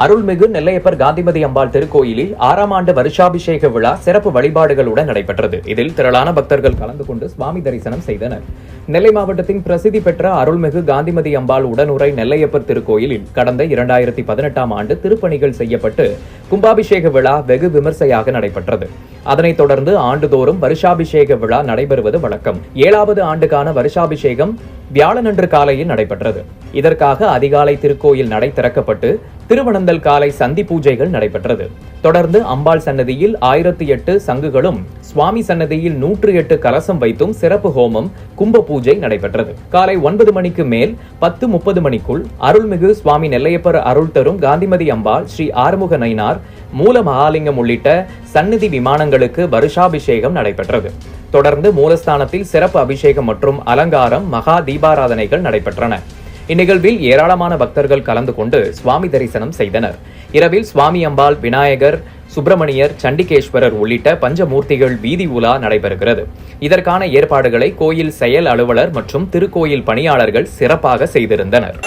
அருள்மிகு நெல்லையப்பர் காந்திமதி அம்பாள் திருக்கோயிலில் 6ஆம் ஆண்டு வருஷாபிஷேக விழா சிறப்பு வழிபாடுகளுடன் நடைபெற்றது. இதில் திரளான பக்தர்கள் கலந்து கொண்டு சுவாமி தரிசனம் செய்தனர். நெல்லை மாவட்டத்தின் பிரசித்தி பெற்ற அருள்மிகு காந்திமதி அம்பாள் உடனுறை நெல்லையப்பர் திருக்கோயிலில் கடந்த 2018ஆம் ஆண்டு திருப்பணிகள் செய்யப்பட்டு கும்பாபிஷேக விழா வெகு விமர்சையாக நடைபெற்றது. அதனைத் தொடர்ந்து ஆண்டுதோறும் வருஷாபிஷேக விழா நடைபெறுவது வழக்கம். 7வது ஆண்டுக்கான வருஷாபிஷேகம் வியாழனன்று காலையில் நடைபெற்றது. இதற்காக அதிகாலை திருக்கோயில் நடை திறக்கப்பட்டு திருவனந்தல் காலை சந்தி பூஜைகள் நடைபெற்றது. தொடர்ந்து அம்பாள் சன்னதியில் 1008 சங்குகளும் சுவாமி சன்னதியில் 108 கலசம் வைத்தும் சிறப்பு ஹோமம் கும்ப பூஜை நடைபெற்றது. காலை 9 மணிக்கு மேல் 10:30 மணிக்குள் அருள்மிகு சுவாமி நெல்லையப்பர் அருள் தரும் காந்திமதி அம்பாள், ஸ்ரீ ஆறுமுக நயினார், மூல மகாலிங்கம் உள்ளிட்ட சந்நிதி விமானங்களுக்கு வருஷாபிஷேகம் நடைபெற்றது. தொடர்ந்து மூலஸ்தானத்தில் சிறப்பு அபிஷேகம் மற்றும் அலங்காரம், மகா தீபாராதனைகள் நடைபெற்றன. இந்நிகழ்வில் ஏராளமான பக்தர்கள் கலந்து கொண்டு சுவாமி தரிசனம் செய்தனர். இரவில் சுவாமி அம்பாள், விநாயகர், சுப்பிரமணியர், சண்டிகேஸ்வரர் உள்ளிட்ட பஞ்சமூர்த்திகள் வீதி உலா நடைபெறுகிறது. இதற்கான ஏற்பாடுகளை கோயில் செயல் அலுவலர் மற்றும் திருக்கோயில் பணியாளர்கள் சிறப்பாக செய்திருந்தனர்.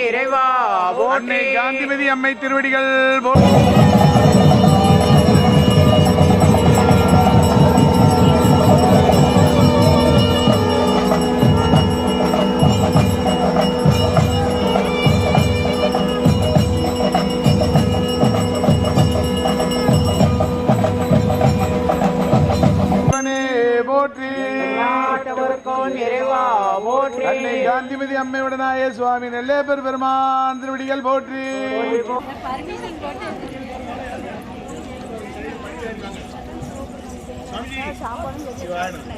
இறைவா அன்னை காந்திமதி அம்மை திருவடிகள் போற்றி. அன்னை காந்திமதி அம்மையுடனாய சுவாமி நெல்லையப்பர் பெருமான் திருவடிகள் போற்றி.